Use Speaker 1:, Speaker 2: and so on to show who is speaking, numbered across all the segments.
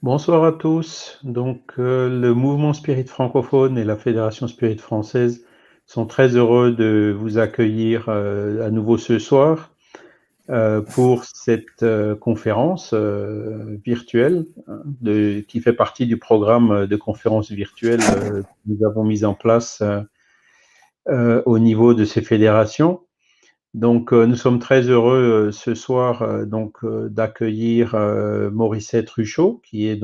Speaker 1: Bonsoir à tous. Le mouvement Spirit francophone et la Fédération Spirit française sont très heureux de vous accueillir à nouveau ce soir pour cette conférence virtuelle qui fait partie du programme de conférences virtuelles que nous avons mis en place au niveau de ces fédérations. Nous sommes très heureux ce soir d'accueillir Morissette Ruchot, qui est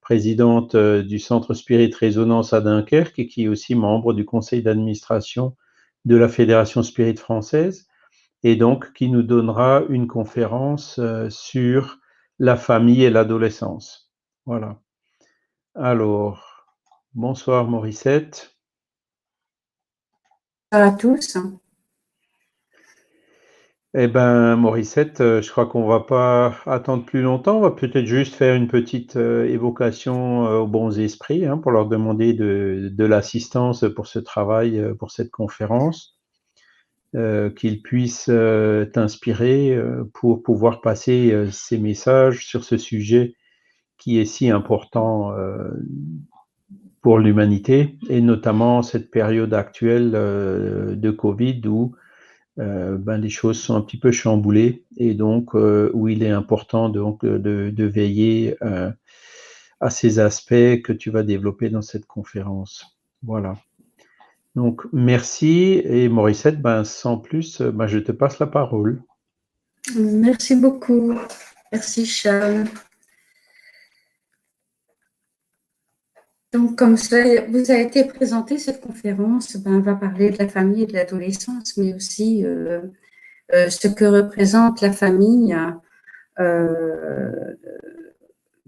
Speaker 1: présidente du Centre Spirit Résonance à Dunkerque et qui est aussi membre du conseil d'administration de la Fédération Spirit française, et donc qui nous donnera une conférence sur la famille et l'adolescence. Voilà. Alors, bonsoir Morissette.
Speaker 2: Bonsoir à tous.
Speaker 1: Eh ben, Morissette, je crois qu'on va pas attendre plus longtemps. On va peut-être juste faire une petite évocation aux bons esprits pour leur demander de l'assistance pour ce travail, pour cette conférence, qu'ils puissent t'inspirer pour pouvoir passer ces messages sur ce sujet qui est si important pour l'humanité, et notamment cette période actuelle de Covid où les choses sont un petit peu chamboulées, et où il est important de veiller à ces aspects que tu vas développer dans cette conférence. Voilà. Donc, merci. Et Morissette, sans plus, je te passe la parole.
Speaker 2: Merci beaucoup. Merci Charles. Donc, comme ça vous a été présenté, cette conférence va parler de la famille et de l'adolescence, mais aussi ce que représente la famille dans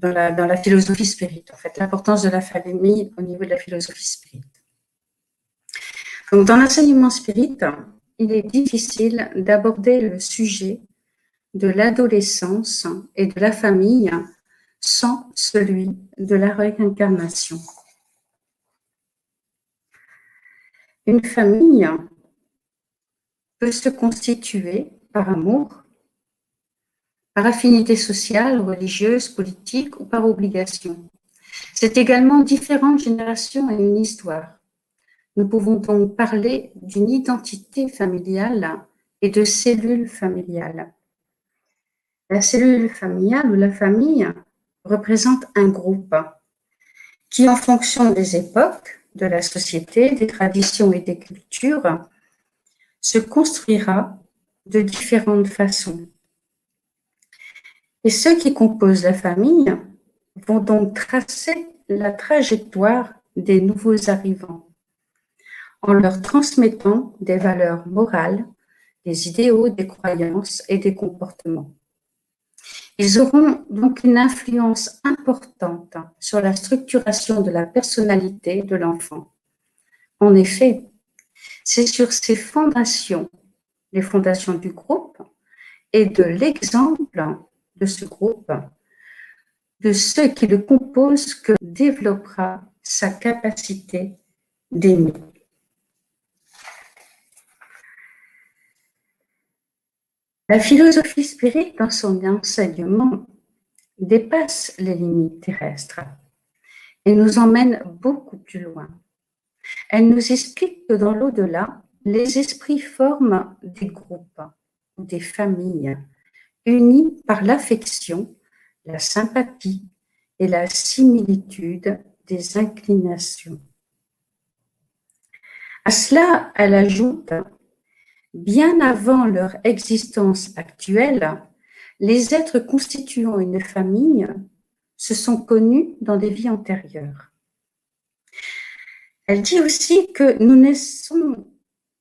Speaker 2: la philosophie spirit, en fait, l'importance de la famille au niveau de la philosophie spirit. Donc, dans l'enseignement spirit, il est difficile d'aborder le sujet de l'adolescence et de la famille sans celui de la réincarnation. Une famille peut se constituer par amour, par affinité sociale, religieuse, politique ou par obligation. C'est également différentes générations et une histoire. Nous pouvons donc parler d'une identité familiale et de cellules familiales. La cellule familiale ou la famille représente un groupe qui, en fonction des époques, de la société, des traditions et des cultures, se construira de différentes façons. Et ceux qui composent la famille vont donc tracer la trajectoire des nouveaux arrivants en leur transmettant des valeurs morales, des idéaux, des croyances et des comportements. Ils auront donc une influence importante sur la structuration de la personnalité de l'enfant. En effet, c'est sur ces fondations, les fondations du groupe et de l'exemple de ce groupe, de ceux qui le composent, que développera sa capacité d'aimer. La philosophie spirit, dans son enseignement, dépasse les limites terrestres et nous emmène beaucoup plus loin. Elle nous explique que dans l'au-delà, les esprits forment des groupes ou des familles unis par l'affection, la sympathie et la similitude des inclinations. À cela, elle ajoute, bien avant leur existence actuelle, les êtres constituant une famille se sont connus dans des vies antérieures. Elle dit aussi que nous ne naissons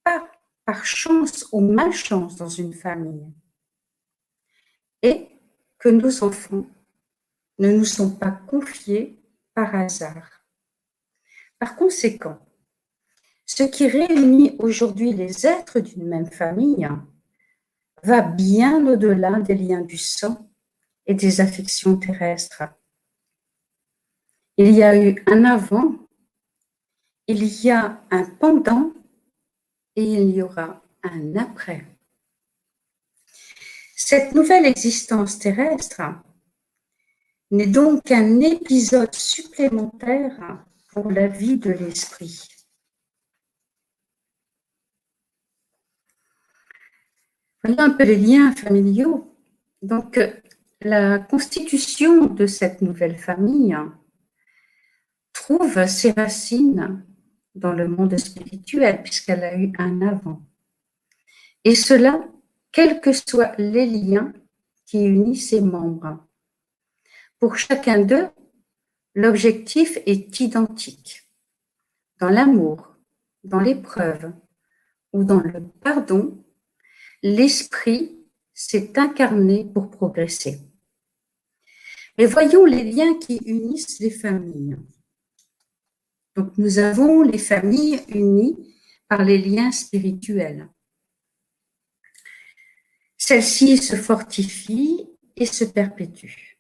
Speaker 2: pas par chance ou malchance dans une famille et que nos enfants ne nous sont pas confiés par hasard. Par conséquent, ce qui réunit aujourd'hui les êtres d'une même famille va bien au-delà des liens du sang et des affections terrestres. Il y a eu un avant, il y a un pendant et il y aura un après. Cette nouvelle existence terrestre n'est donc qu'un épisode supplémentaire pour la vie de l'esprit. Voilà un peu les liens familiaux. Donc, la constitution de cette nouvelle famille trouve ses racines dans le monde spirituel, puisqu'elle a eu un avant. Et cela, quels que soient les liens qui unissent ses membres. Pour chacun d'eux, l'objectif est identique. Dans l'amour, dans l'épreuve ou dans le pardon, l'esprit s'est incarné pour progresser. Mais voyons les liens qui unissent les familles. Donc nous avons les familles unies par les liens spirituels. Celles-ci se fortifient et se perpétuent.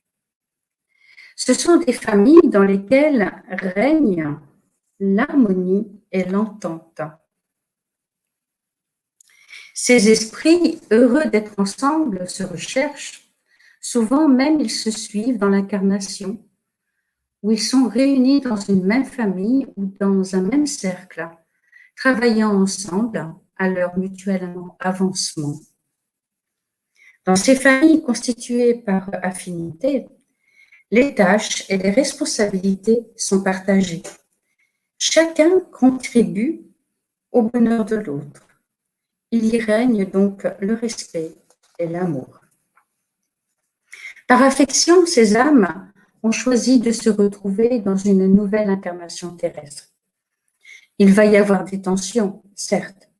Speaker 2: Ce sont des familles dans lesquelles règne l'harmonie et l'entente. Ces esprits, heureux d'être ensemble, se recherchent. Souvent même, ils se suivent dans l'incarnation, où ils sont réunis dans une même famille ou dans un même cercle, travaillant ensemble à leur mutuel avancement. Dans ces familles constituées par affinité, les tâches et les responsabilités sont partagées. Chacun contribue au bonheur de l'autre. Il y règne donc le respect et l'amour. Par affection, ces âmes ont choisi de se retrouver dans une nouvelle incarnation terrestre. Il va y avoir des tensions, certes,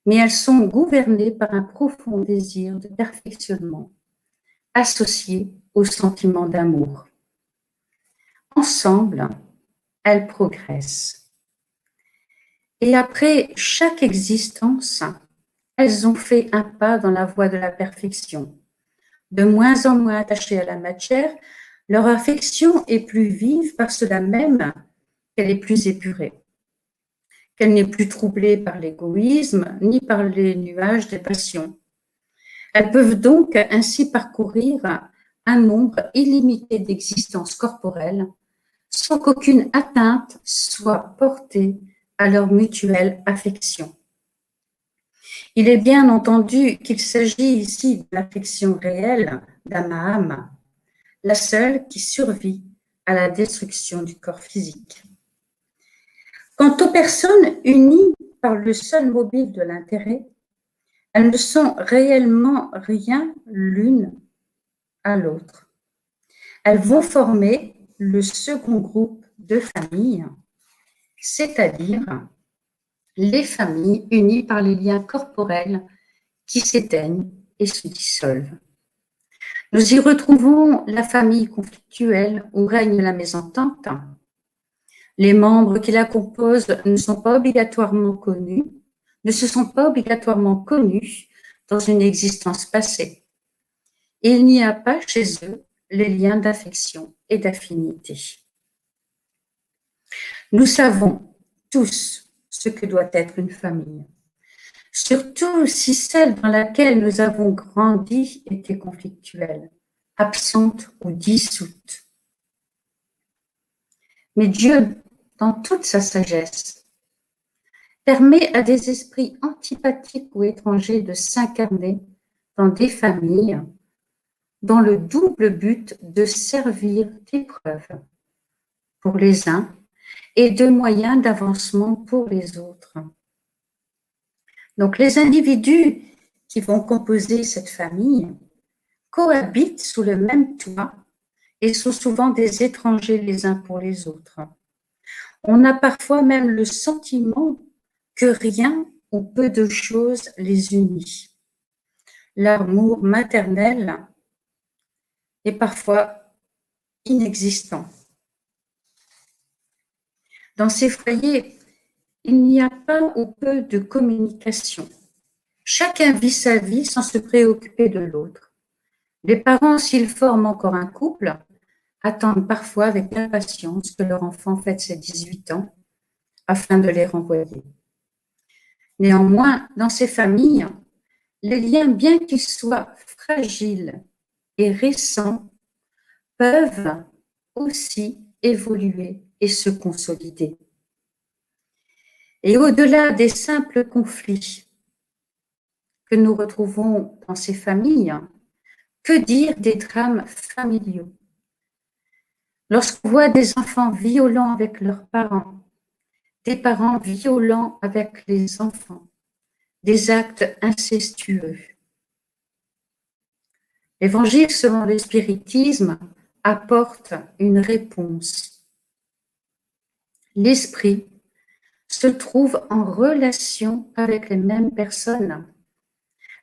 Speaker 2: mais elles sont gouvernées par un profond désir de perfectionnement, associé au sentiment d'amour. Ensemble, elles progressent. Et après chaque existence, elles ont fait un pas dans la voie de la perfection. De moins en moins attachées à la matière, leur affection est plus vive par cela même qu'elle est plus épurée, qu'elle n'est plus troublée par l'égoïsme ni par les nuages des passions. Elles peuvent donc ainsi parcourir un nombre illimité d'existences corporelles sans qu'aucune atteinte soit portée à leur mutuelle affection. Il est bien entendu qu'il s'agit ici de l'affection réelle d'âme à âme, la seule qui survit à la destruction du corps physique. Quant aux personnes unies par le seul mobile de l'intérêt, elles ne sont réellement rien l'une à l'autre. Elles vont former le second groupe de familles, c'est-à-dire les familles unies par les liens corporels qui s'éteignent et se dissolvent. Nous y retrouvons la famille conflictuelle où règne la mésentente. Les membres qui la composent ne se sont pas obligatoirement connus dans une existence passée. Et il n'y a pas chez eux les liens d'affection et d'affinité. Nous savons tous ce que doit être une famille, surtout si celle dans laquelle nous avons grandi était conflictuelle, absente ou dissoute. Mais Dieu, dans toute sa sagesse, permet à des esprits antipathiques ou étrangers de s'incarner dans des familles dans le double but de servir d'épreuve pour les uns et de moyen d'avancement pour les autres. Donc les individus qui vont composer cette famille cohabitent sous le même toit et sont souvent des étrangers les uns pour les autres. On a parfois même le sentiment que rien ou peu de choses les unit. L'amour maternel est parfois inexistant. Dans ces foyers, il n'y a pas ou peu de communication. Chacun vit sa vie sans se préoccuper de l'autre. Les parents, s'ils forment encore un couple, attendent parfois avec impatience que leur enfant fête ses 18 ans afin de les renvoyer. Néanmoins, dans ces familles, les liens, bien qu'ils soient fragiles et récents, peuvent aussi évoluer et se consolider. Et au-delà des simples conflits que nous retrouvons dans ces familles, que dire des drames familiaux? Lorsqu'on voit des enfants violents avec leurs parents, des parents violents avec les enfants, des actes incestueux. L'Évangile selon le spiritisme apporte une réponse. L'esprit se trouve en relation avec les mêmes personnes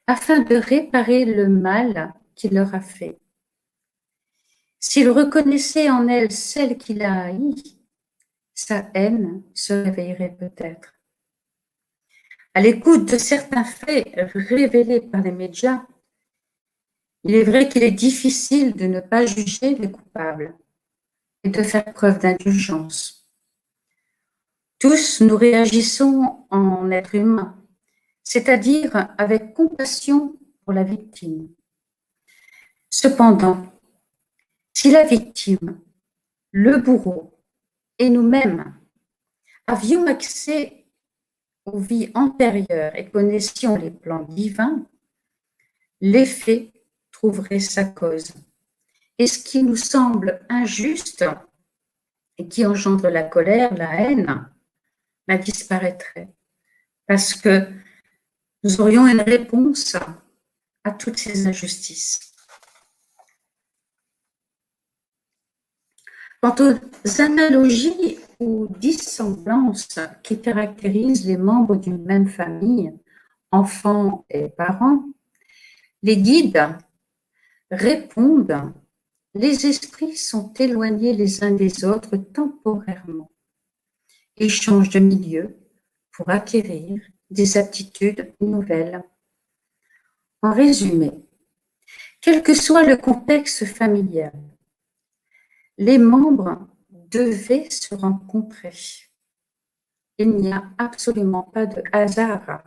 Speaker 2: afin de réparer le mal qu'il leur a fait. S'il reconnaissait en elle celle qu'il a haïe, sa haine se réveillerait peut-être. À l'écoute de certains faits révélés par les médias, il est vrai qu'il est difficile de ne pas juger les coupables et de faire preuve d'indulgence. Tous, nous réagissons en être humain, c'est-à-dire avec compassion pour la victime. Cependant, si la victime, le bourreau et nous-mêmes avions accès aux vies antérieures et connaissions les plans divins, l'effet trouverait sa cause. Et ce qui nous semble injuste et qui engendre la colère, la haine, disparaîtrait. Parce que nous aurions une réponse à toutes ces injustices. Quant aux analogies ou dissemblances qui caractérisent les membres d'une même famille, enfants et parents, les guides répondent: les esprits sont éloignés les uns des autres temporairement et changent de milieu pour acquérir des aptitudes nouvelles. En résumé, quel que soit le contexte familial, les membres devaient se rencontrer. Il n'y a absolument pas de hasard.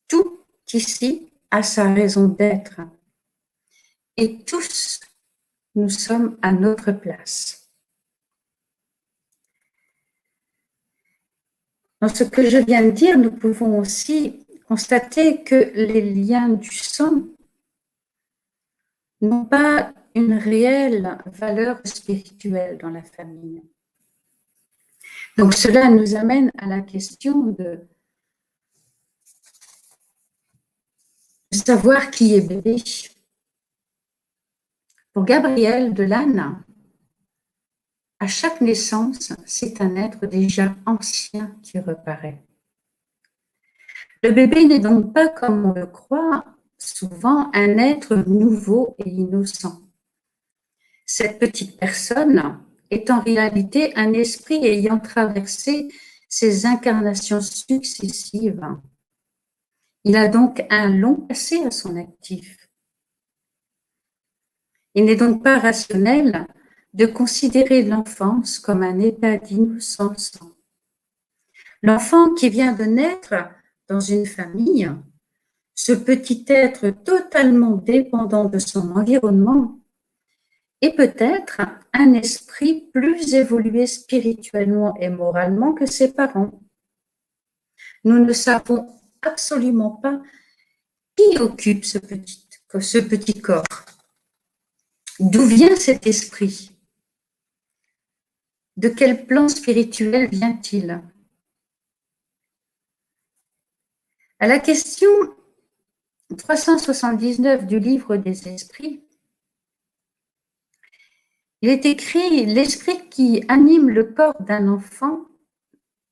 Speaker 2: Tout ici a sa raison d'être. Et tous, nous sommes à notre place. Dans ce que je viens de dire, nous pouvons aussi constater que les liens du sang n'ont pas une réelle valeur spirituelle dans la famille. Donc cela nous amène à la question de savoir qui est bébé. Pour Gabriel Delanne, à chaque naissance, c'est un être déjà ancien qui reparaît. Le bébé n'est donc pas, comme on le croit souvent, un être nouveau et innocent. Cette petite personne est en réalité un esprit ayant traversé ses incarnations successives. Il a donc un long passé à son actif. Il n'est donc pas rationnel de considérer l'enfance comme un état d'innocence. L'enfant qui vient de naître dans une famille, ce petit être totalement dépendant de son environnement, est peut-être un esprit plus évolué spirituellement et moralement que ses parents. Nous ne savons absolument pas qui occupe ce petit corps. D'où vient cet esprit? De quel plan spirituel vient-il? À la question 379 du livre des esprits, il est écrit: l'esprit qui anime le corps d'un enfant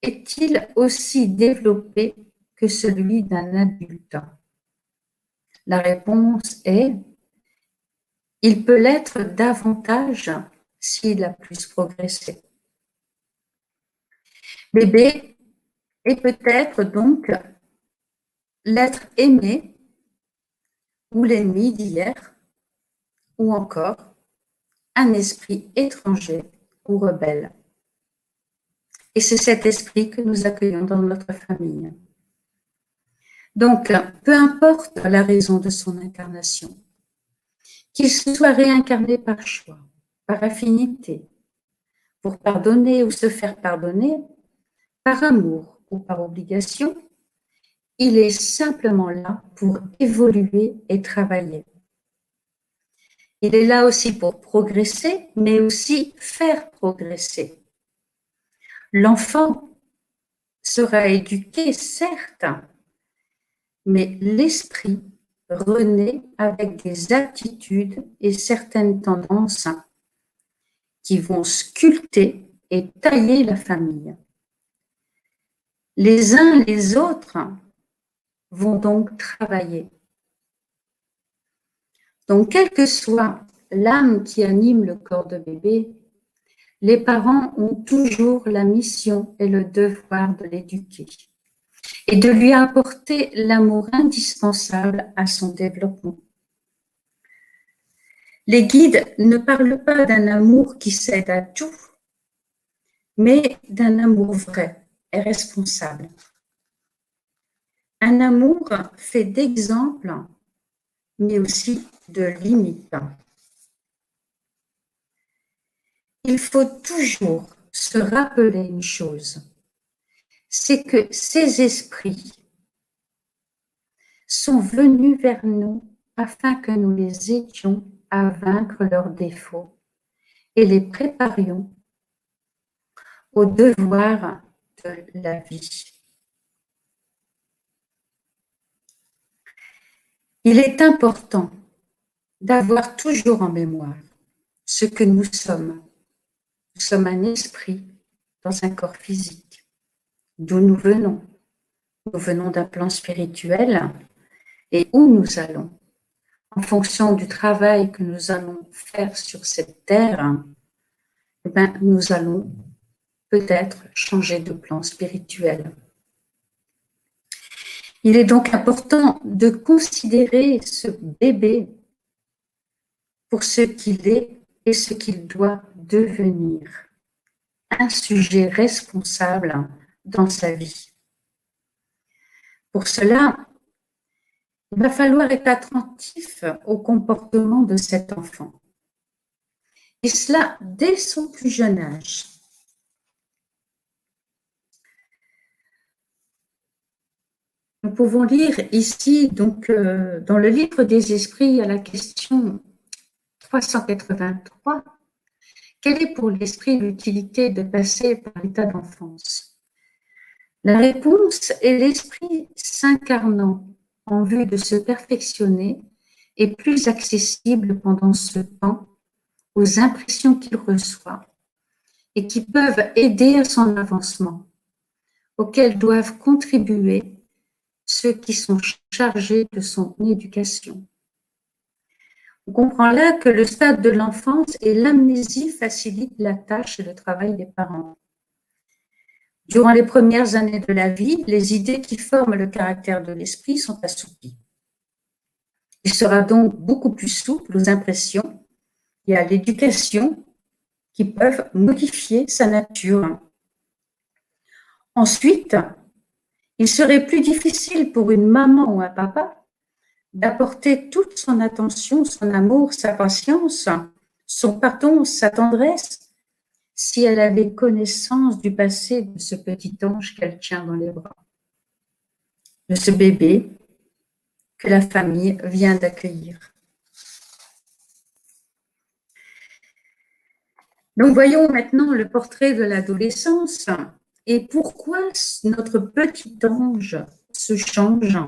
Speaker 2: est-il aussi développé que celui d'un adulte? La réponse est: il peut l'être davantage s'il a plus progressé. Bébé est peut-être donc l'être aimé ou l'ennemi d'hier, ou encore un esprit étranger ou rebelle. Et c'est cet esprit que nous accueillons dans notre famille. Donc, peu importe la raison de son incarnation, qu'il se soit réincarné par choix, par affinité, pour pardonner ou se faire pardonner, par amour ou par obligation, il est simplement là pour évoluer et travailler. Il est là aussi pour progresser, mais aussi faire progresser. L'enfant sera éduqué, certes, mais l'esprit renaît avec des attitudes et certaines tendances qui vont sculpter et tailler la famille. Les uns les autres vont donc travailler. Donc, quelle que soit l'âme qui anime le corps de bébé, les parents ont toujours la mission et le devoir de l'éduquer et de lui apporter l'amour indispensable à son développement. Les guides ne parlent pas d'un amour qui cède à tout, mais d'un amour vrai et responsable. Un amour fait d'exemples, mais aussi de limites. Il faut toujours se rappeler une chose, c'est que ces esprits sont venus vers nous afin que nous les aidions à vaincre leurs défauts et les préparions au devoir de la vie. Il est important d'avoir toujours en mémoire ce que nous sommes. Nous sommes un esprit dans un corps physique. D'où nous venons? Nous venons d'un plan spirituel et où nous allons? En fonction du travail que nous allons faire sur cette terre, nous allons peut-être changer de plan spirituel. Il est donc important de considérer ce bébé pour ce qu'il est et ce qu'il doit devenir. Un sujet responsable dans sa vie. Pour cela, il va falloir être attentif au comportement de cet enfant. Et cela dès son plus jeune âge. Nous pouvons lire ici, donc, dans le livre des esprits, à la question 383, quelle est pour l'esprit l'utilité de passer par l'état d'enfance? La réponse est l'esprit s'incarnant en vue de se perfectionner est plus accessible pendant ce temps aux impressions qu'il reçoit et qui peuvent aider à son avancement, auxquelles doivent contribuer ceux qui sont chargés de son éducation. On comprend là que le stade de l'enfance et l'amnésie facilitent la tâche et le travail des parents. Durant les premières années de la vie, les idées qui forment le caractère de l'esprit sont assouplies. Il sera donc beaucoup plus souple aux impressions et à l'éducation qui peuvent modifier sa nature. Ensuite, il serait plus difficile pour une maman ou un papa d'apporter toute son attention, son amour, sa patience, son pardon, sa tendresse, si elle avait connaissance du passé de ce petit ange qu'elle tient dans les bras, de ce bébé que la famille vient d'accueillir. Donc voyons maintenant le portrait de l'adolescence et pourquoi notre petit ange se change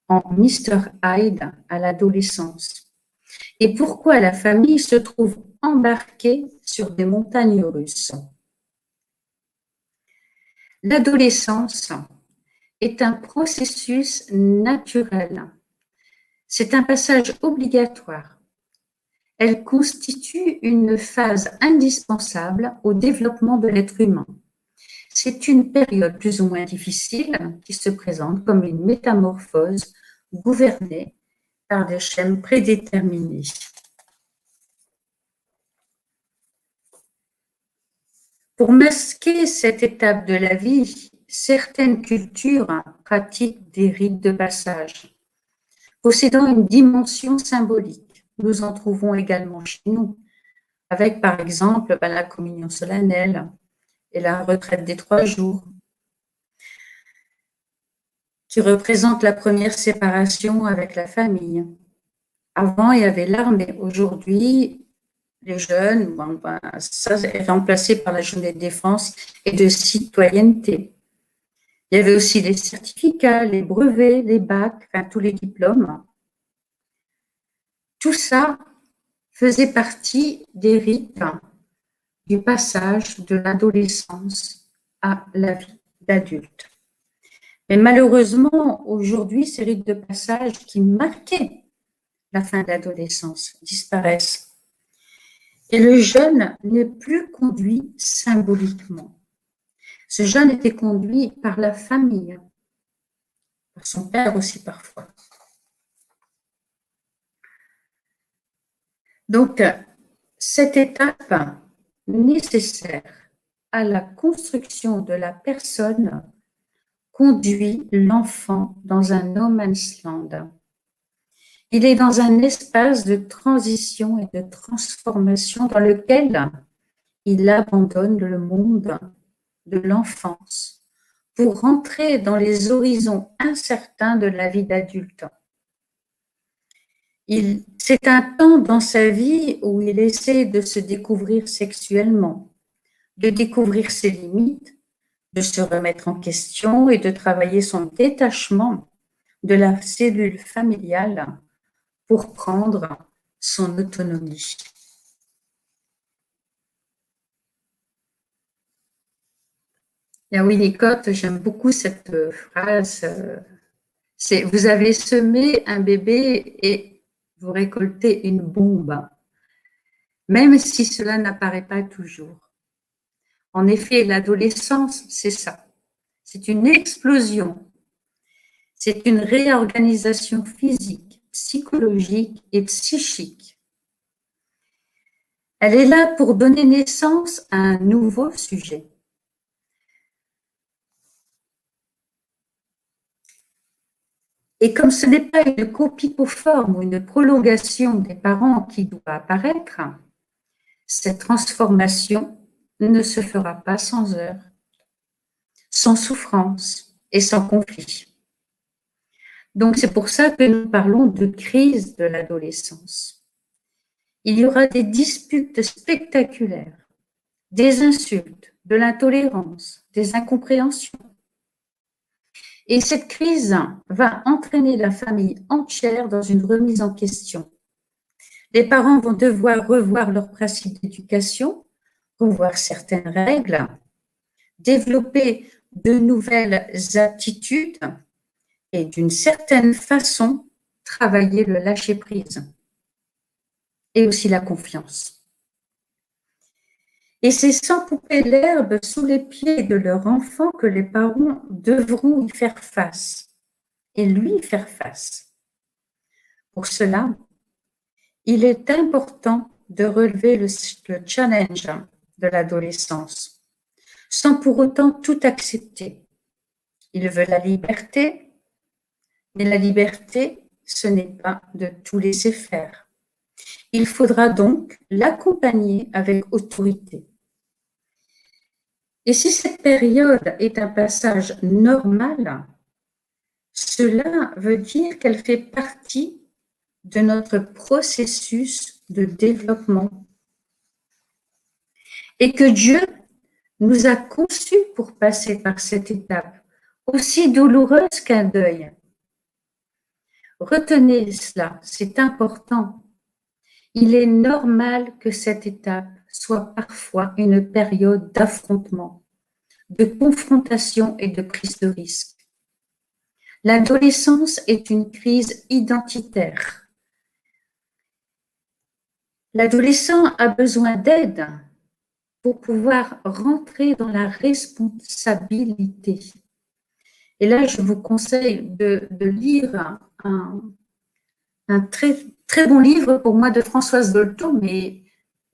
Speaker 2: en Mr. Hyde à l'adolescence et pourquoi la famille se trouve embarquée sur des montagnes russes. L'adolescence est un processus naturel. C'est un passage obligatoire. Elle constitue une phase indispensable au développement de l'être humain. C'est une période plus ou moins difficile qui se présente comme une métamorphose gouvernée par des schèmes prédéterminés. Pour masquer cette étape de la vie, certaines cultures pratiquent des rites de passage, possédant une dimension symbolique. nous en trouvons également chez nous, avec par exemple la communion solennelle et la retraite des 3 jours, qui représente la première séparation avec la famille. Avant, il y avait l'armée. Aujourd'hui, les jeunes, ça est remplacé par la journée de défense et de citoyenneté. Il y avait aussi les certificats, les brevets, les bacs, enfin tous les diplômes. Tout ça faisait partie des rites du passage de l'adolescence à la vie d'adulte. Mais malheureusement, aujourd'hui, ces rites de passage qui marquaient la fin de l'adolescence disparaissent. Et le jeune n'est plus conduit symboliquement. Ce jeune était conduit par la famille, par son père aussi parfois. Donc, cette étape nécessaire à la construction de la personne conduit l'enfant dans un no man's land. Il est dans un espace de transition et de transformation dans lequel il abandonne le monde de l'enfance pour rentrer dans les horizons incertains de la vie d'adulte. C'est un temps dans sa vie où il essaie de se découvrir sexuellement, de découvrir ses limites, de se remettre en question et de travailler son détachement de la cellule familiale pour prendre son autonomie. Et à Winnicott, j'aime beaucoup cette phrase. C'est « Vous avez semé un bébé et vous récoltez une bombe, même si cela n'apparaît pas toujours. » En effet, l'adolescence, c'est ça. C'est une explosion. C'est une réorganisation physique, psychologique et psychique. Elle est là pour donner naissance à un nouveau sujet. Et comme ce n'est pas une copie conforme ou une prolongation des parents qui doit apparaître, cette transformation ne se fera pas sans heurts, sans souffrance et sans conflit. Donc c'est pour ça que nous parlons de crise de l'adolescence. Il y aura des disputes spectaculaires, des insultes, de l'intolérance, des incompréhensions. Et cette crise va entraîner la famille entière dans une remise en question. Les parents vont devoir revoir leurs principes d'éducation, revoir certaines règles, développer de nouvelles aptitudes et d'une certaine façon travailler le lâcher-prise et aussi la confiance. Et c'est sans couper l'herbe sous les pieds de leur enfant que les parents devront y faire face et lui faire face. Pour cela, il est important de relever le challenge de l'adolescence, sans pour autant tout accepter. Il veut la liberté, mais la liberté, ce n'est pas de tout laisser faire. Il faudra donc l'accompagner avec autorité. Et si cette période est un passage normal, cela veut dire qu'elle fait partie de notre processus de développement et que Dieu nous a conçus pour passer par cette étape, aussi douloureuse qu'un deuil. Retenez cela, c'est important. Il est normal que cette étape soit parfois une période d'affrontement, de confrontation et de prise de risque. L'adolescence est une crise identitaire. L'adolescent a besoin d'aide pour pouvoir rentrer dans la responsabilité. Et là, je vous conseille de lire un très, très bon livre pour moi de Françoise Dolto, mais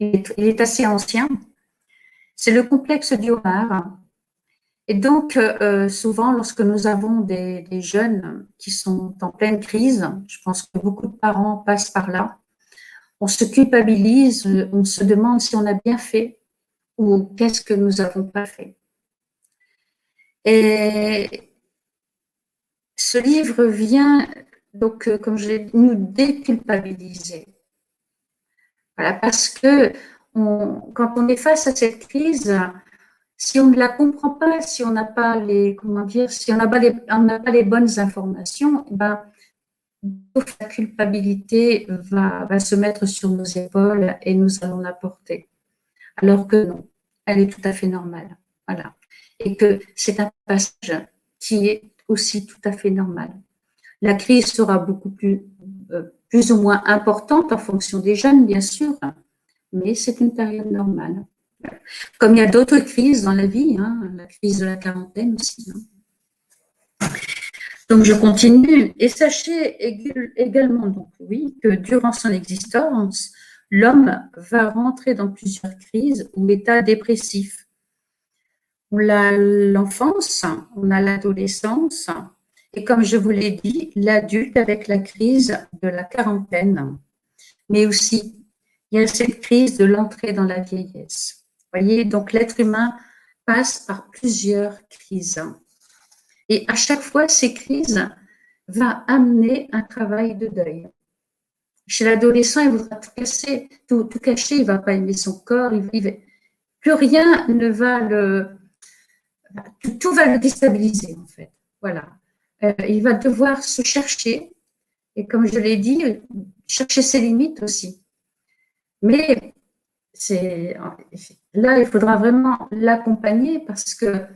Speaker 2: il est assez ancien. C'est Le complexe du homard. Et donc, souvent, lorsque nous avons des jeunes qui sont en pleine crise, je pense que beaucoup de parents passent par là, on se culpabilise, on se demande si on a bien fait ou qu'est-ce que nous n'avons pas fait. Et ce livre vient, donc, comme je l'ai dit, nous déculpabiliser. Voilà, parce que quand on est face à cette crise, si on ne la comprend pas, si on n'a pas les, comment dire, si on n'a pas les bonnes informations, ben, la culpabilité va se mettre sur nos épaules et nous allons la porter. Alors que non, elle est tout à fait normale. Voilà. Et que c'est un passage qui est aussi tout à fait normal. La crise sera beaucoup plus ou moins importante en fonction des jeunes, bien sûr, mais c'est une période normale. Comme il y a d'autres crises dans la vie, hein, la crise de la quarantaine aussi. Hein. Donc, je continue. Et sachez également, donc, oui, que durant son existence, l'homme va rentrer dans plusieurs crises ou états dépressifs. On a l'enfance, on a l'adolescence, et comme je vous l'ai dit, l'adulte avec la crise de la quarantaine. Mais aussi, il y a cette crise de l'entrée dans la vieillesse. Vous voyez, donc l'être humain passe par plusieurs crises. Et à chaque fois, ces crises vont amener un travail de deuil. Chez l'adolescent, il voudra tout cacher, il ne va pas aimer son corps, plus rien ne va tout va le déstabiliser en fait. Voilà. Il va devoir se chercher et comme je l'ai dit, chercher ses limites aussi. Mais là, il faudra vraiment l'accompagner parce que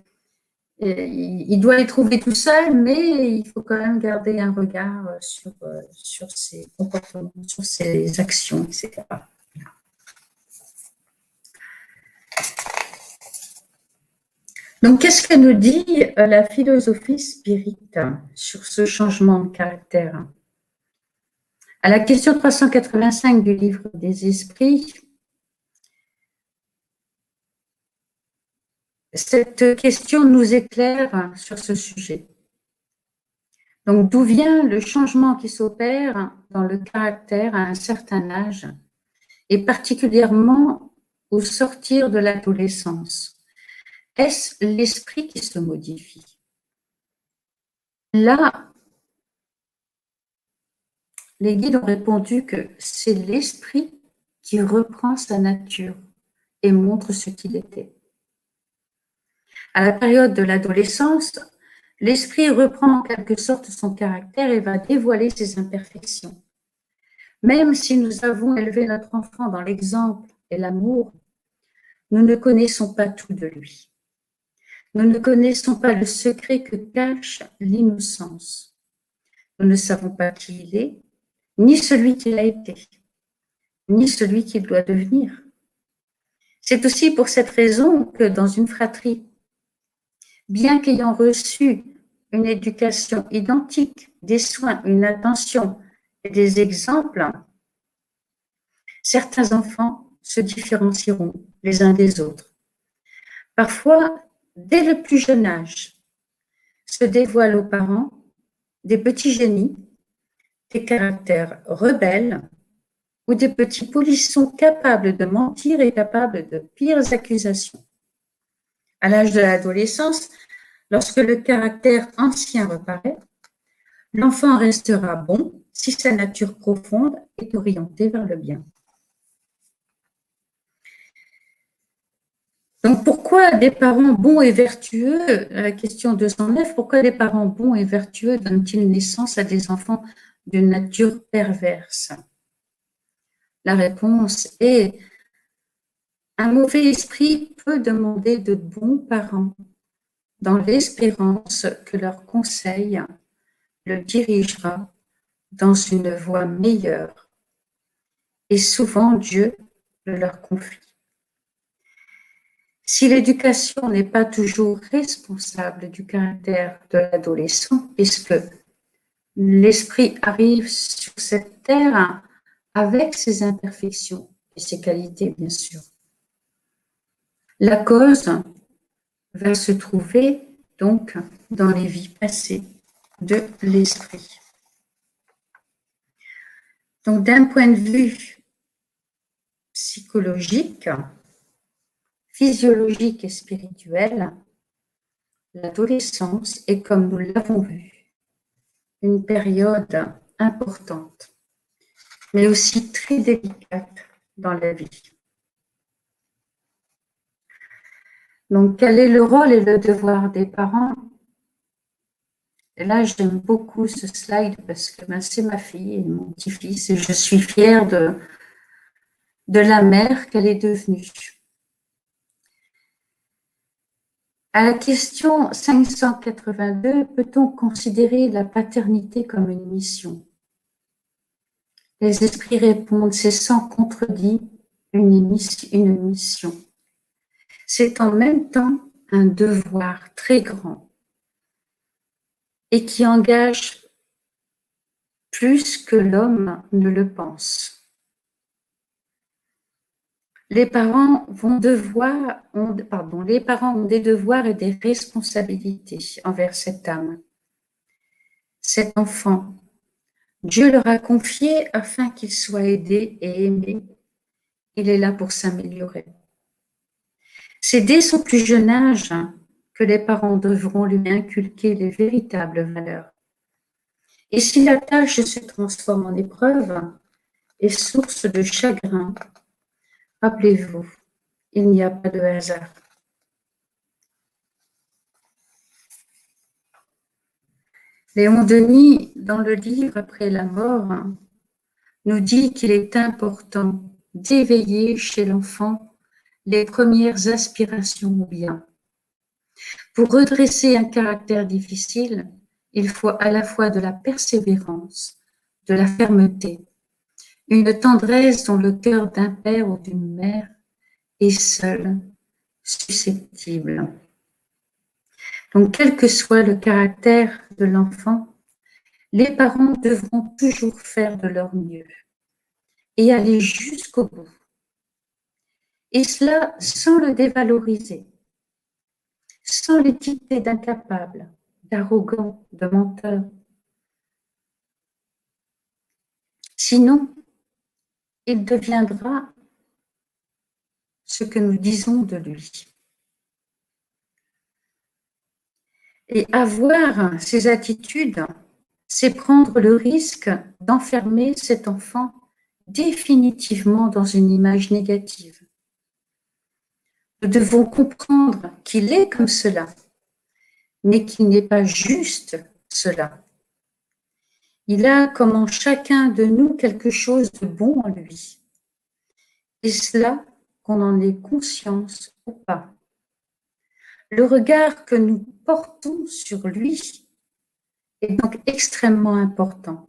Speaker 2: il doit les trouver tout seul, mais il faut quand même garder un regard sur ses comportements, sur ses actions, etc. Donc, qu'est-ce que nous dit la philosophie spirite sur ce changement de caractère? À la question 385 du livre des esprits, cette question nous éclaire sur ce sujet. Donc, d'où vient le changement qui s'opère dans le caractère à un certain âge, et particulièrement au sortir de l'adolescence? Est-ce l'esprit qui se modifie? Là, les guides ont répondu que c'est l'esprit qui reprend sa nature et montre ce qu'il était. À la période de l'adolescence, l'esprit reprend en quelque sorte son caractère et va dévoiler ses imperfections. Même si nous avons élevé notre enfant dans l'exemple et l'amour, nous ne connaissons pas tout de lui. Nous ne connaissons pas le secret que cache l'innocence. Nous ne savons pas qui il est, ni celui qu'il a été, ni celui qu'il doit devenir. C'est aussi pour cette raison que dans une fratrie, bien qu'ayant reçu une éducation identique, des soins, une attention et des exemples, certains enfants se différencieront les uns des autres. Parfois, dès le plus jeune âge, se dévoilent aux parents des petits génies, des caractères rebelles ou des petits polissons capables de mentir et capables de pires accusations. À l'âge de l'adolescence, lorsque le caractère ancien reparaît, l'enfant restera bon si sa nature profonde est orientée vers le bien. Donc, pourquoi des parents bons et vertueux, la question 209, pourquoi des parents bons et vertueux donnent-ils naissance à des enfants de nature perverse? La réponse est: un mauvais esprit peut demander de bons parents dans l'espérance que leur conseil le dirigera dans une voie meilleure. Et souvent, Dieu le leur confie. Si l'éducation n'est pas toujours responsable du caractère de l'adolescent, puisque l'esprit arrive sur cette terre avec ses imperfections et ses qualités, bien sûr, la cause va se trouver donc dans les vies passées de l'esprit. Donc, d'un point de vue psychologique, physiologique et spirituelle, l'adolescence est, comme nous l'avons vu, une période importante, mais aussi très délicate dans la vie. Donc, quel est le rôle et le devoir des parents? Et là, j'aime beaucoup ce slide parce que c'est ma fille et mon petit-fils et je suis fière de la mère qu'elle est devenue. À la question 582, peut-on considérer la paternité comme une mission? Les esprits répondent, c'est sans contredit une mission. C'est en même temps un devoir très grand et qui engage plus que l'homme ne le pense. Les parents ont des devoirs et des responsabilités envers cette âme, cet enfant. Dieu leur a confié afin qu'il soit aidé et aimé. Il est là pour s'améliorer. C'est dès son plus jeune âge que les parents devront lui inculquer les véritables valeurs. Et si la tâche se transforme en épreuve et source de chagrin, rappelez-vous, il n'y a pas de hasard. Léon Denis, dans le livre Après la mort, nous dit qu'il est important d'éveiller chez l'enfant les premières aspirations au bien. Pour redresser un caractère difficile, il faut à la fois de la persévérance, de la fermeté, une tendresse dont le cœur d'un père ou d'une mère est seul susceptible. Donc, quel que soit le caractère de l'enfant, les parents devront toujours faire de leur mieux et aller jusqu'au bout. Et cela sans le dévaloriser, sans l'étiqueter d'incapable, d'arrogant, de menteur. Sinon, il deviendra ce que nous disons de lui. Et avoir ces attitudes, c'est prendre le risque d'enfermer cet enfant définitivement dans une image négative. Nous devons comprendre qu'il est comme cela, mais qu'il n'est pas juste cela. Il a, comme en chacun de nous, quelque chose de bon en lui. Et cela, qu'on en ait conscience ou pas. Le regard que nous portons sur lui est donc extrêmement important.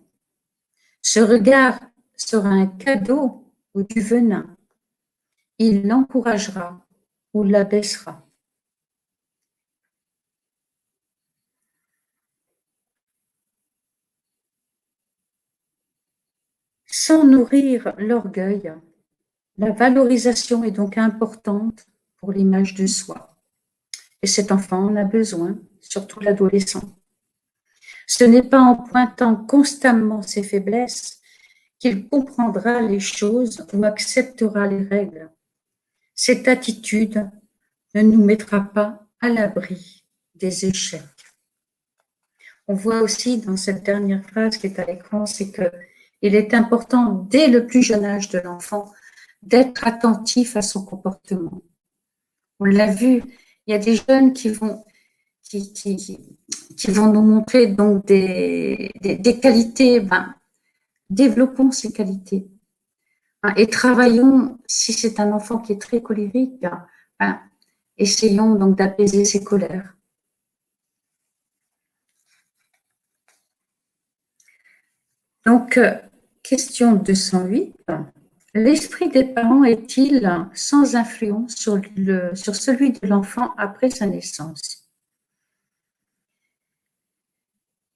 Speaker 2: Ce regard sera un cadeau ou du venin. Il l'encouragera ou l'abaissera. Sans nourrir l'orgueil, la valorisation est donc importante pour l'image de soi. Et cet enfant en a besoin, surtout l'adolescent. Ce n'est pas en pointant constamment ses faiblesses qu'il comprendra les choses ou acceptera les règles. Cette attitude ne nous mettra pas à l'abri des échecs. On voit aussi dans cette dernière phrase qui est à l'écran, c'est qu'il est important dès le plus jeune âge de l'enfant d'être attentif à son comportement. On l'a vu, il y a des jeunes qui vont nous montrer donc des qualités. Développons ces qualités et travaillons. Si c'est un enfant qui est très colérique, essayons donc d'apaiser ses colères. Donc, question 208. L'esprit des parents est-il sans influence sur celui de l'enfant après sa naissance?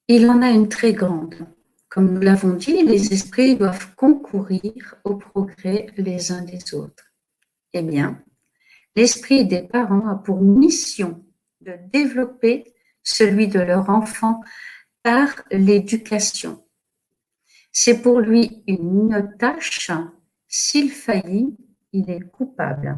Speaker 2: Il en a une très grande. Comme nous l'avons dit, les esprits doivent concourir au progrès les uns des autres. Eh bien, l'esprit des parents a pour mission de développer celui de leur enfant par l'éducation. C'est pour lui une tâche. S'il faillit, il est coupable.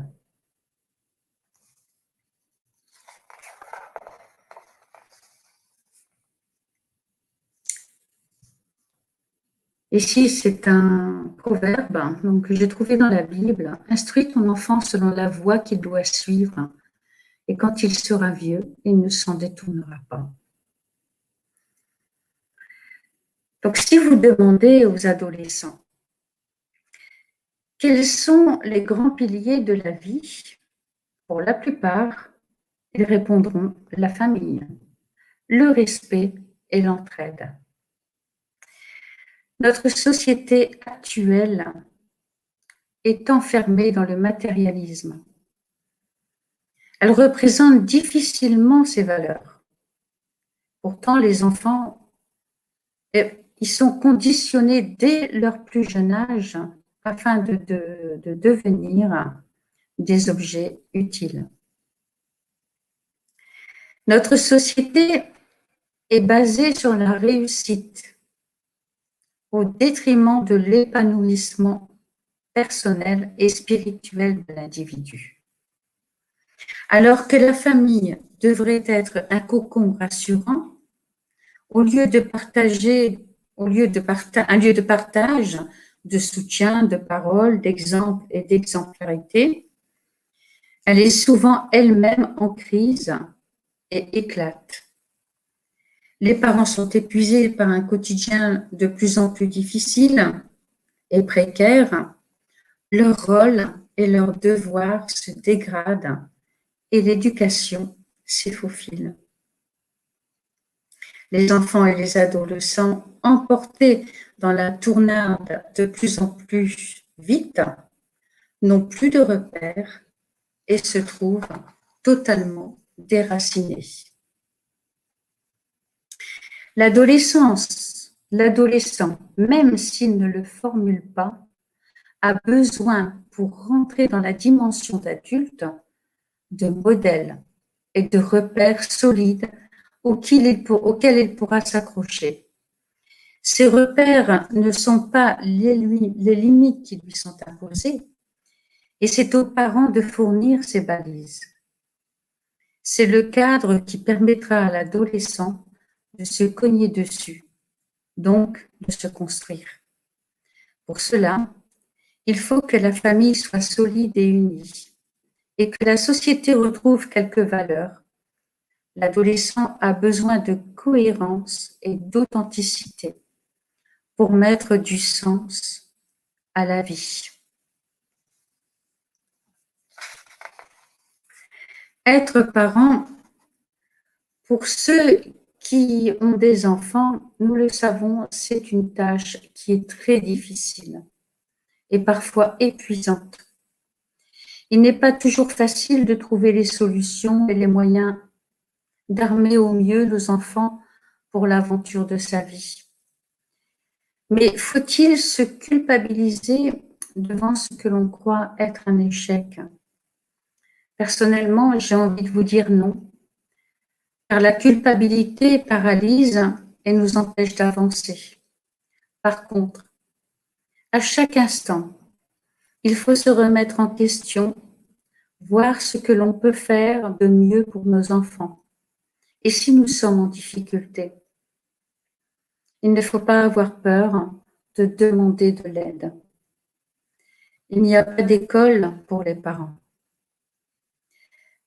Speaker 2: Ici, c'est un proverbe donc, que j'ai trouvé dans la Bible. « Instruis ton enfant selon la voie qu'il doit suivre, et quand il sera vieux, il ne s'en détournera pas. » Donc, si vous demandez aux adolescents quels sont les grands piliers de la vie, pour la plupart, ils répondront la famille, le respect et l'entraide. Notre société actuelle est enfermée dans le matérialisme. Elle représente difficilement ces valeurs. Pourtant, les enfants, ils sont conditionnés dès leur plus jeune âge afin de devenir des objets utiles. Notre société est basée sur la réussite au détriment de l'épanouissement personnel et spirituel de l'individu. Alors que la famille devrait être un cocon rassurant, un lieu de partage, de soutien, de parole, d'exemple et d'exemplarité, elle est souvent elle-même en crise et éclate. Les parents sont épuisés par un quotidien de plus en plus difficile et précaire. Leur rôle et leurs devoirs se dégradent et l'éducation s'y faufile. Les enfants et les adolescents, emportés dans la tournade de plus en plus vite, n'ont plus de repères et se trouvent totalement déracinés. L'adolescent, même s'il ne le formule pas, a besoin, pour rentrer dans la dimension d'adulte, de modèles et de repères solides auxquels il pourra s'accrocher. Ces repères ne sont pas les limites qui lui sont imposées, et c'est aux parents de fournir ces balises. C'est le cadre qui permettra à l'adolescent de se cogner dessus, donc de se construire. Pour cela, il faut que la famille soit solide et unie, et que la société retrouve quelques valeurs. L'adolescent a besoin de cohérence et d'authenticité pour mettre du sens à la vie. Être parent, pour ceux qui ont des enfants, nous le savons, c'est une tâche qui est très difficile et parfois épuisante. Il n'est pas toujours facile de trouver les solutions et les moyens d'armer au mieux nos enfants pour l'aventure de sa vie. Mais faut-il se culpabiliser devant ce que l'on croit être un échec? Personnellement, j'ai envie de vous dire non, car la culpabilité paralyse et nous empêche d'avancer. Par contre, à chaque instant, il faut se remettre en question, voir ce que l'on peut faire de mieux pour nos enfants. Et si nous sommes en difficulté, il ne faut pas avoir peur de demander de l'aide. Il n'y a pas d'école pour les parents.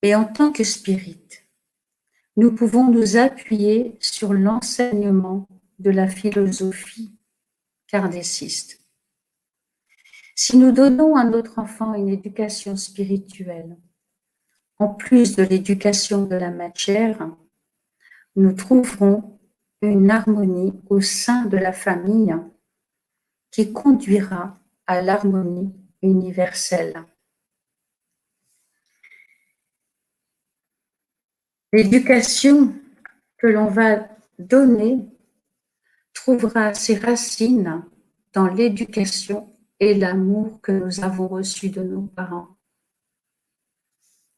Speaker 2: Et en tant que spirit, nous pouvons nous appuyer sur l'enseignement de la philosophie kardéciste. Si nous donnons à notre enfant une éducation spirituelle, en plus de l'éducation de la matière, nous trouverons une harmonie au sein de la famille qui conduira à l'harmonie universelle. L'éducation que l'on va donner trouvera ses racines dans l'éducation et l'amour que nous avons reçu de nos parents.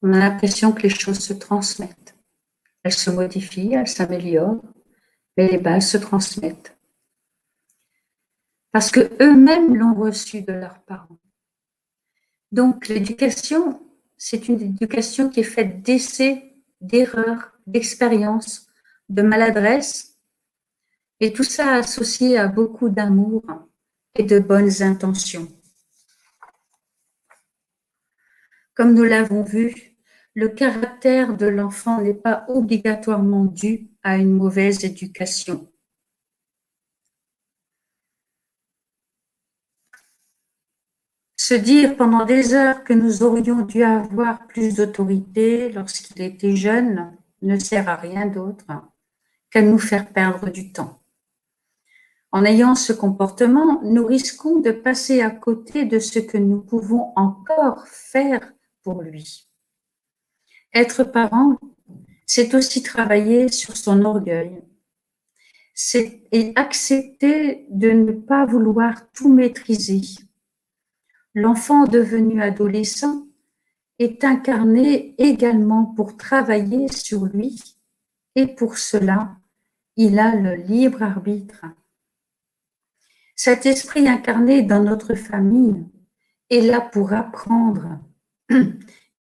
Speaker 2: On a l'impression que les choses se transmettent. Elles se modifient, elles s'améliorent, mais les bases se transmettent. Parce qu'eux-mêmes l'ont reçu de leurs parents. Donc, l'éducation, c'est une éducation qui est faite d'essais, d'erreurs, d'expériences, de maladresse, et tout ça associé à beaucoup d'amour et de bonnes intentions. Comme nous l'avons vu, le caractère de l'enfant n'est pas obligatoirement dû à une mauvaise éducation. Se dire pendant des heures que nous aurions dû avoir plus d'autorité lorsqu'il était jeune ne sert à rien d'autre qu'à nous faire perdre du temps. En ayant ce comportement, nous risquons de passer à côté de ce que nous pouvons encore faire pour lui. Être parent, c'est aussi travailler sur son orgueil. C'est accepter de ne pas vouloir tout maîtriser. L'enfant devenu adolescent est incarné également pour travailler sur lui et pour cela, il a le libre arbitre. Cet esprit incarné dans notre famille est là pour apprendre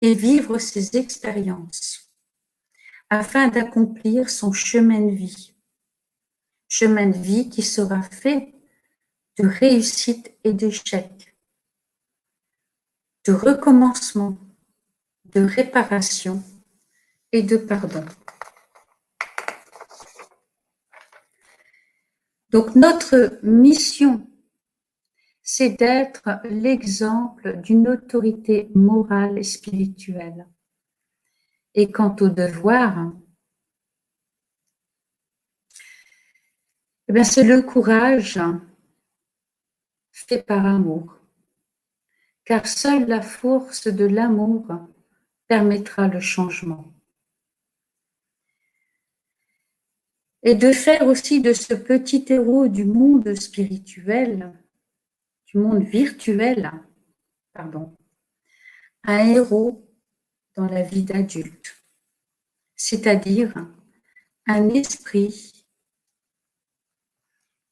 Speaker 2: et vivre ses expériences afin d'accomplir son chemin de vie. Chemin de vie qui sera fait de réussite et d'échec, de recommencement, de réparation et de pardon. Donc notre mission, c'est d'être l'exemple d'une autorité morale et spirituelle. Et quant au devoir, eh bien, c'est le courage fait par amour. Car seule la force de l'amour permettra le changement. Et de faire aussi de ce petit héros du monde spirituel, du monde virtuel, un héros dans la vie d'adulte, c'est-à-dire un esprit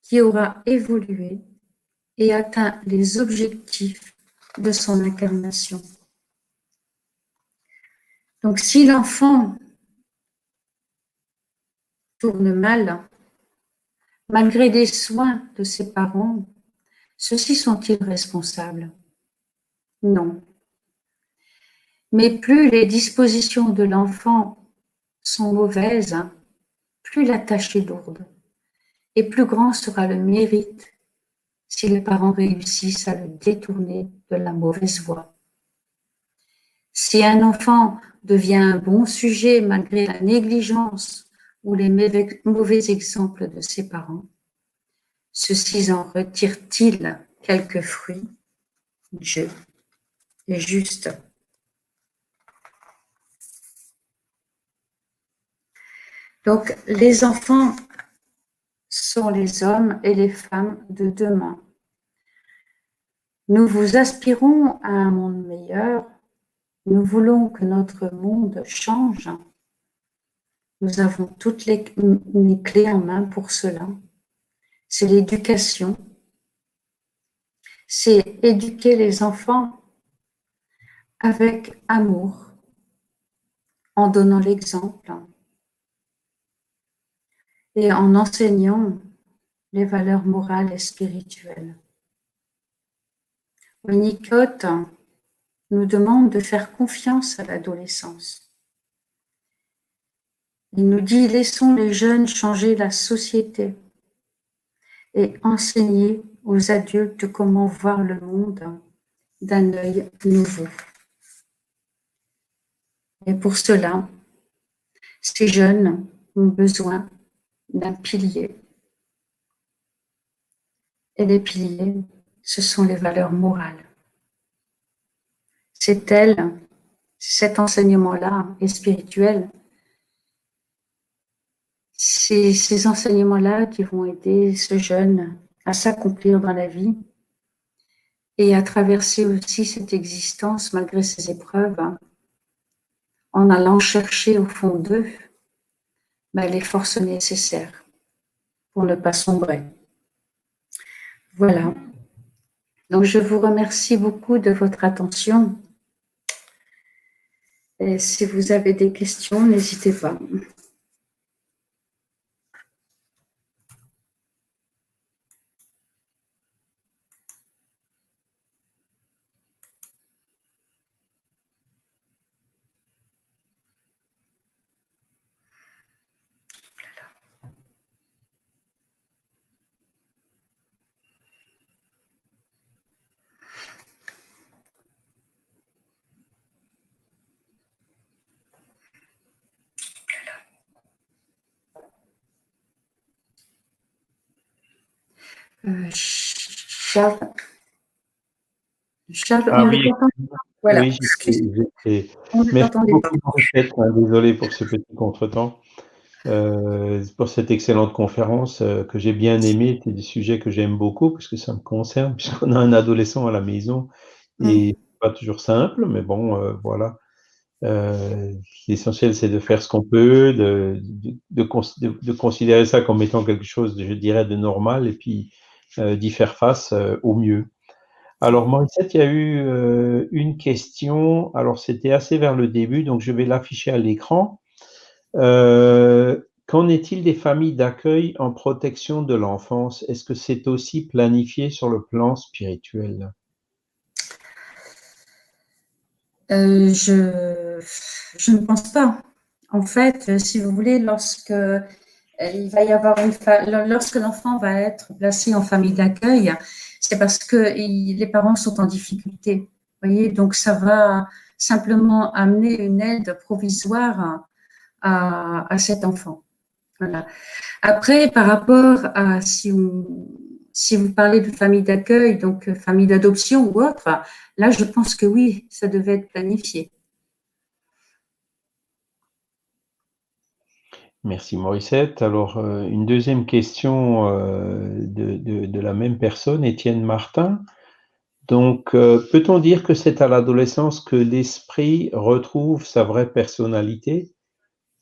Speaker 2: qui aura évolué et atteint les objectifs de son incarnation. Donc si l'enfant tourne mal, malgré les soins de ses parents, ceux-ci sont-ils responsables? Non. Mais plus les dispositions de l'enfant sont mauvaises, plus la tâche est lourde et plus grand sera le mérite si les parents réussissent à le détourner de la mauvaise voie. Si un enfant devient un bon sujet malgré la négligence ou les mauvais exemples de ses parents, ceux-ci en retirent-ils quelques fruits? Dieu est juste. Donc, les enfants sont les hommes et les femmes de demain. Nous vous aspirons à un monde meilleur. Nous voulons que notre monde change. Nous avons toutes les clés en main pour cela. C'est l'éducation. C'est éduquer les enfants avec amour, en donnant l'exemple et en enseignant les valeurs morales et spirituelles. Winnicott nous demande de faire confiance à l'adolescence. Il nous dit « Laissons les jeunes changer la société et enseigner aux adultes comment voir le monde d'un œil nouveau. » Et pour cela, ces jeunes ont besoin d'un pilier. Et les piliers, ce sont les valeurs morales. C'est cet enseignement-là et spirituel, c'est ces enseignements-là qui vont aider ce jeune à s'accomplir dans la vie et à traverser aussi cette existence malgré ses épreuves, en allant chercher au fond d'eux les forces nécessaires pour ne pas sombrer. Voilà. Donc, je vous remercie beaucoup de votre attention. Et si vous avez des questions, n'hésitez pas. Charles, Charles,
Speaker 1: Ah
Speaker 2: on ne
Speaker 1: oui,
Speaker 2: t'entend pas. Voilà,
Speaker 1: oui,
Speaker 2: on ne
Speaker 1: merci
Speaker 2: t'entendait pas.
Speaker 1: beaucoup, Marie-Cette. Désolé pour ce petit contretemps. Pour cette excellente conférence que j'ai bien aimée. C'est des sujets que j'aime beaucoup parce que ça me concerne, puisqu'on a un adolescent à la maison et
Speaker 2: Mm.
Speaker 1: c'est pas toujours simple, mais bon, voilà. Euh, L'essentiel, c'est de faire ce qu'on peut, de considérer ça comme étant quelque chose, je dirais, de normal et puis d'y faire face au mieux. Alors, Morissette, il y a eu une question. Alors, c'était assez vers le début, donc je vais l'afficher à l'écran. Qu'en est-il des familles d'accueil en protection de l'enfance? Est-ce que c'est aussi planifié sur le plan spirituel?
Speaker 2: Je ne pense pas. En fait, si vous voulez, il va y avoir lorsque l'enfant va être placé en famille d'accueil, c'est parce que les parents sont en difficulté. Vous voyez, donc ça va simplement amener une aide provisoire à cet enfant. Voilà. Après, par rapport à si vous parlez de famille d'accueil, donc famille d'adoption ou autre, là, je pense que oui, ça devait être planifié.
Speaker 1: Merci, Morissette. Alors, une deuxième question de la même personne, Étienne Martin. Donc, peut-on dire que c'est à l'adolescence que l'esprit retrouve sa vraie personnalité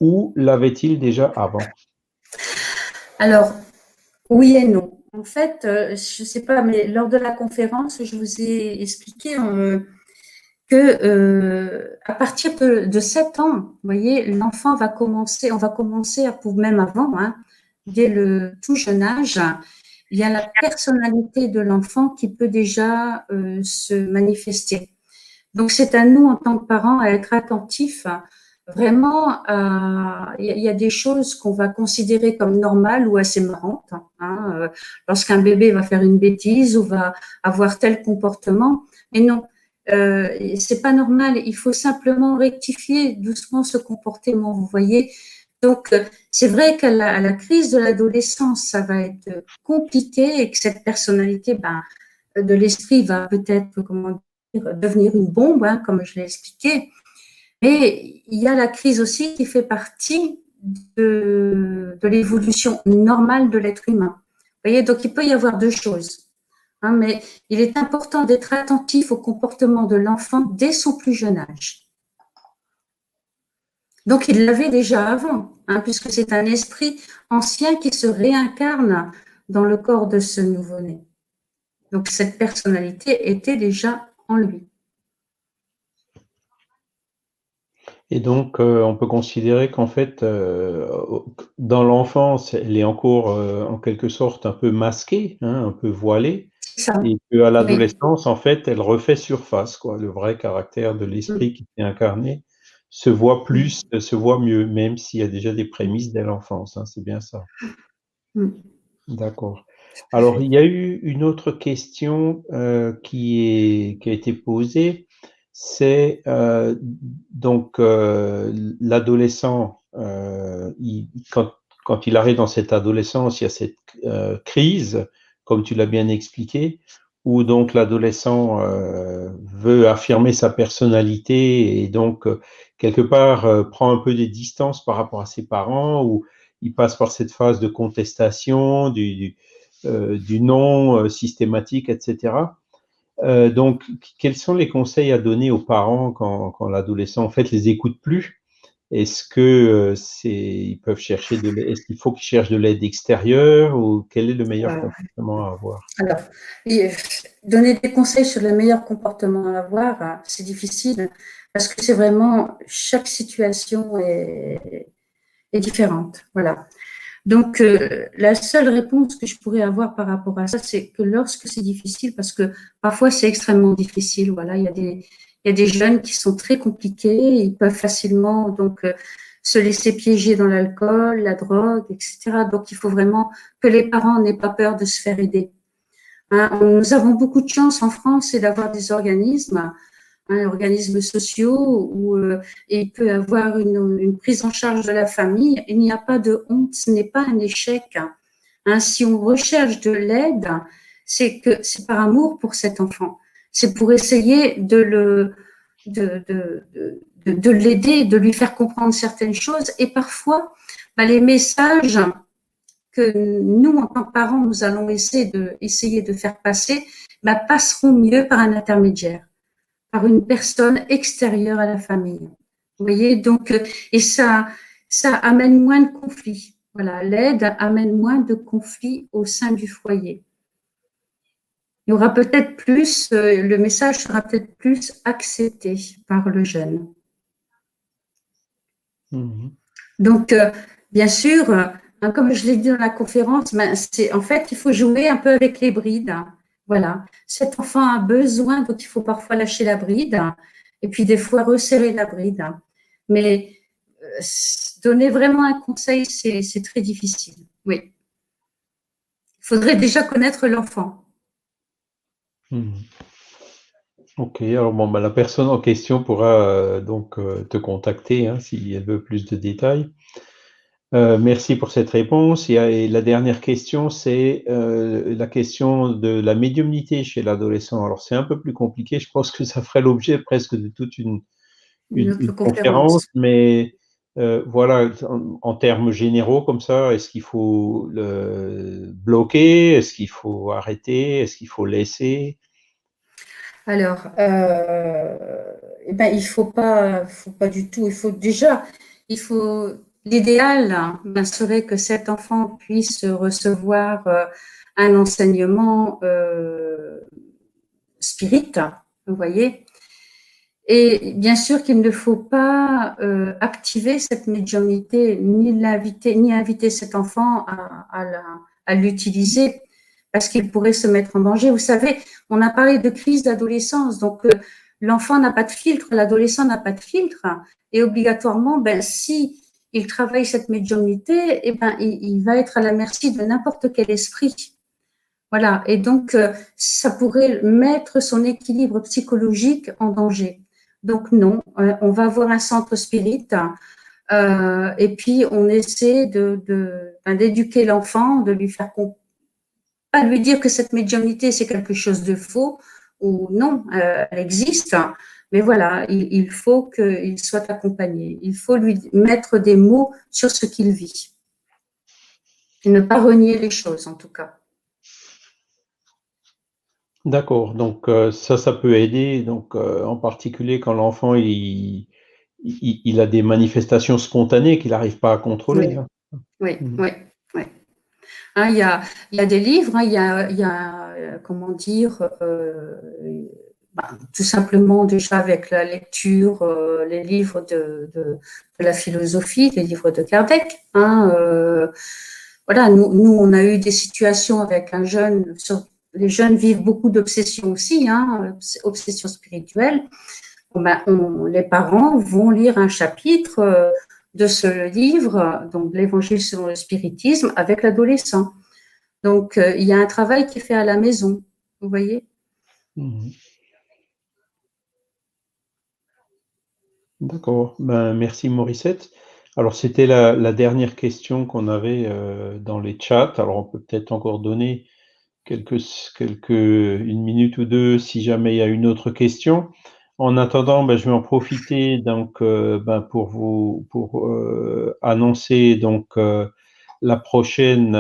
Speaker 1: ou l'avait-il déjà avant?
Speaker 2: Alors, oui et non. En fait, je ne sais pas, mais lors de la conférence, je vous ai expliqué que à partir de 7 ans, vous voyez, on va commencer même avant, hein, dès le tout jeune âge, il y a la personnalité de l'enfant qui peut déjà se manifester. Donc, c'est à nous, en tant que parents, à être attentifs. Vraiment, il y a des choses qu'on va considérer comme normales ou assez marrantes. Hein, lorsqu'un bébé va faire une bêtise ou va avoir tel comportement, mais non, c'est pas normal. Il faut simplement rectifier doucement ce comportement. Vous voyez. Donc, c'est vrai qu'à la crise de l'adolescence, ça va être compliqué et que cette personnalité, ben, de l'esprit va peut-être, comment devenir une bombe, hein, comme je l'ai expliqué. Mais il y a la crise aussi qui fait partie de l'évolution normale de l'être humain. Vous voyez, donc il peut y avoir deux choses. Hein, mais il est important d'être attentif au comportement de l'enfant dès son plus jeune âge. Donc il l'avait déjà avant, hein, puisque c'est un esprit ancien qui se réincarne dans le corps de ce nouveau-né. Donc cette personnalité était déjà en lui.
Speaker 1: Et donc, on peut considérer qu'en fait, dans l'enfance, elle est encore en quelque sorte un peu masquée, hein, un peu voilée,
Speaker 2: C'est ça.
Speaker 1: et qu'à
Speaker 2: Oui.
Speaker 1: l'adolescence, en fait, elle refait surface, quoi. Le vrai caractère de l'esprit qui est incarné se voit plus, se voit mieux, même s'il y a déjà des prémices dès l'enfance, hein, c'est bien ça. D'accord. Alors, il y a eu une autre question qui a été posée, c'est donc l'adolescent, quand il arrive dans cette adolescence, il y a cette crise, comme tu l'as bien expliqué, où donc l'adolescent veut affirmer sa personnalité et donc quelque part prend un peu des distances par rapport à ses parents, ou il passe par cette phase de contestation, du non systématique, etc. Donc, quels sont les conseils à donner aux parents quand l'adolescent, en fait, les écoute plus est-ce que ils peuvent chercher de l'aide? Est-ce qu'il faut qu'ils cherchent de l'aide extérieure ou quel est le meilleur
Speaker 2: Voilà.
Speaker 1: comportement à avoir?
Speaker 2: Alors, donner des conseils sur le meilleur comportement à avoir, c'est difficile parce que c'est vraiment chaque situation est différente. Voilà. Donc, la seule réponse que je pourrais avoir par rapport à ça, c'est que lorsque c'est difficile, parce que parfois c'est extrêmement difficile, voilà, il y a des jeunes qui sont très compliqués, ils peuvent facilement donc se laisser piéger dans l'alcool, la drogue, etc. Donc, il faut vraiment que les parents n'aient pas peur de se faire aider. Hein, nous avons beaucoup de chance en France, c'est d'avoir des organismes, organismes sociaux où il peut y avoir une prise en charge de la famille. Il n'y a pas de honte, ce n'est pas un échec. Hein, si on recherche de l'aide, c'est que c'est par amour pour cet enfant. C'est pour essayer de l'aider, de lui faire comprendre certaines choses. Et parfois, les messages que nous, en tant que parents, nous allons essayer de faire passer, passeront mieux par un intermédiaire, par une personne extérieure à la famille. Vous voyez, donc, et ça amène moins de conflits. Voilà, l'aide amène moins de conflits au sein du foyer. Il y aura peut-être plus, le message sera peut-être plus accepté par le jeune.
Speaker 1: Mmh.
Speaker 2: Donc, bien sûr, comme je l'ai dit dans la conférence, en fait, il faut jouer un peu avec les brides. Voilà. Cet enfant a besoin, donc il faut parfois lâcher la bride et puis des fois resserrer la bride. Mais donner vraiment un conseil, c'est très difficile. Oui. Il faudrait déjà connaître l'enfant.
Speaker 1: Mmh. Ok, alors bon, la personne en question pourra donc te contacter hein, si elle veut plus de détails. Merci pour cette réponse. Et la dernière question, c'est la question de la médiumnité chez l'adolescent. Alors c'est un peu plus compliqué, je pense que ça ferait l'objet presque de toute
Speaker 2: Une autre
Speaker 1: une conférence,
Speaker 2: conférence.
Speaker 1: mais voilà, en termes généraux comme ça, est-ce qu'il faut le bloquer? Est-ce qu'il faut arrêter? Est-ce qu'il faut laisser?
Speaker 2: Alors, il faut pas du tout. Il faut l'idéal serait que cet enfant puisse recevoir un enseignement spirit, vous voyez. Et bien sûr qu'il ne faut pas activer cette médiumnité, ni inviter cet enfant à l'utiliser parce qu'il pourrait se mettre en danger. Vous savez, on a parlé de crise d'adolescence, donc l'enfant n'a pas de filtre, l'adolescent n'a pas de filtre, et obligatoirement, si il travaille cette médiumnité, il va être à la merci de n'importe quel esprit. Voilà, et donc ça pourrait mettre son équilibre psychologique en danger. Donc non, on va avoir un centre spirit et puis on essaie d'éduquer l'enfant, de lui faire pas lui dire que cette médiumnité c'est quelque chose de faux ou non, elle existe, mais voilà, il faut qu'il soit accompagné. Il faut lui mettre des mots sur ce qu'il vit et ne pas renier les choses en tout cas.
Speaker 1: D'accord, donc ça peut aider, donc en particulier quand l'enfant il a des manifestations spontanées qu'il n'arrive pas à contrôler.
Speaker 2: Oui,
Speaker 1: Hein.
Speaker 2: oui,
Speaker 1: Mhm.
Speaker 2: oui, oui. Hein, il y a des livres, hein, il y a comment dire, tout simplement déjà avec la lecture, les livres de la philosophie, les livres de Kardec. Hein, voilà, nous, on a eu des situations avec un jeune, les jeunes vivent beaucoup d'obsessions aussi, hein, obsessions spirituelles. Les parents vont lire un chapitre de ce livre, donc l'Évangile selon le spiritisme, avec l'adolescent. Donc, il y a un travail qui est fait à la maison, vous voyez.
Speaker 1: Mhm. D'accord, merci Morissette. Alors c'était la dernière question qu'on avait dans les chats. Alors on peut peut-être encore donner une minute ou deux si jamais il y a une autre question. En attendant, je vais en profiter donc pour annoncer donc la prochaine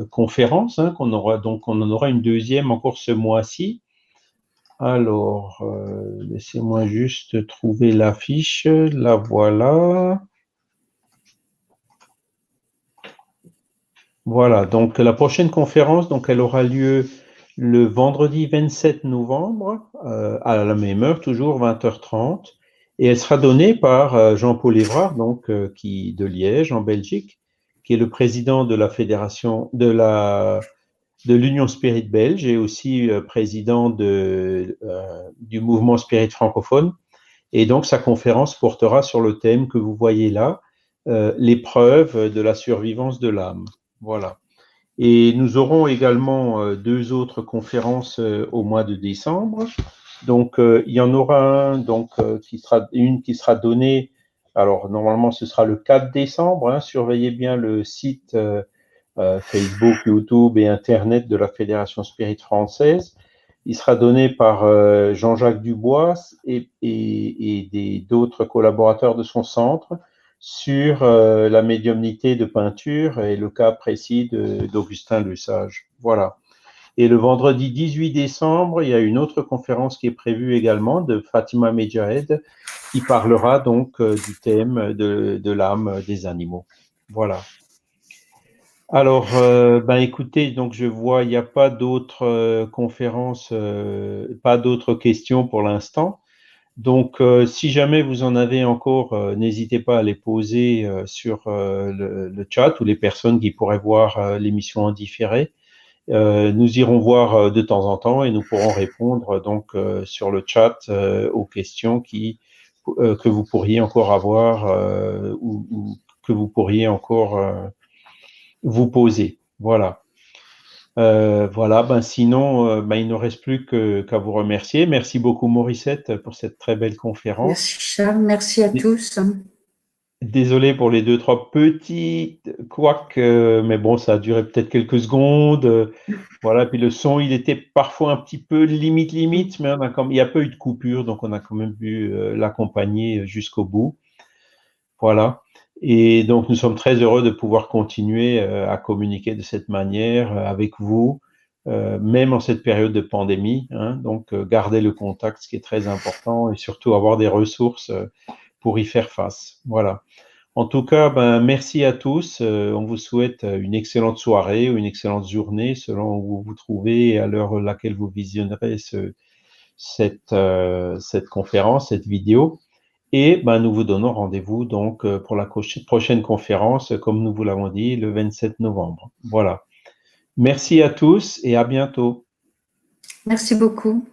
Speaker 1: conférence hein, qu'on aura donc on en aura une deuxième encore ce mois-ci. Alors, laissez-moi juste trouver l'affiche. La voilà. Voilà, donc la prochaine conférence, donc elle aura lieu le vendredi 27 novembre à la même heure, toujours 20h30, et elle sera donnée par Jean-Paul Évrard, donc de Liège en Belgique, qui est le président de la fédération de l'Union Spirit belge et aussi président du mouvement Spirit francophone. Et donc sa conférence portera sur le thème que vous voyez là, l'épreuve de la survivance de l'âme. Voilà. Et nous aurons également deux autres conférences au mois de décembre. Donc, il y en aura une qui sera donnée. Alors, normalement, ce sera le 4 décembre. Hein, surveillez bien le site Facebook, YouTube et Internet de la Fédération Spirit française. Il sera donné par Jean-Jacques Dubois et d'autres collaborateurs de son centre sur la médiumnité de peinture et le cas précis d'Augustin Lesage. Voilà. Et le vendredi 18 décembre, il y a une autre conférence qui est prévue également de Fatima Medjahed qui parlera donc du thème de l'âme des animaux. Voilà. Alors, écoutez, donc je vois, il n'y a pas d'autres conférences, pas d'autres questions pour l'instant. Donc, si jamais vous en avez encore, n'hésitez pas à les poser sur le chat ou les personnes qui pourraient voir l'émission en différé. Nous irons voir de temps en temps et nous pourrons répondre donc sur le chat aux questions que vous pourriez encore avoir ou que vous pourriez encore vous poser. Voilà. Voilà, sinon, il ne reste plus qu'à vous remercier. Merci beaucoup, Morissette, pour cette très belle conférence.
Speaker 2: Merci Charles, merci à tous.
Speaker 1: Désolé pour les deux, trois petits couacs, mais bon, ça a duré peut-être quelques secondes. Voilà, puis le son, il était parfois un petit peu limite, mais il n'y a pas eu de coupure, donc on a quand même pu l'accompagner jusqu'au bout. Voilà. Et donc, nous sommes très heureux de pouvoir continuer à communiquer de cette manière avec vous, même en cette période de pandémie. Hein, donc, garder le contact, ce qui est très important, et surtout avoir des ressources pour y faire face. Voilà. En tout cas, merci à tous. On vous souhaite une excellente soirée ou une excellente journée selon où vous vous trouvez et à l'heure à laquelle vous visionnerez cette conférence, cette vidéo. Et nous vous donnons rendez-vous donc pour la prochaine conférence, comme nous vous l'avons dit, le 27 novembre. Voilà. Merci à tous et à bientôt.
Speaker 2: Merci beaucoup.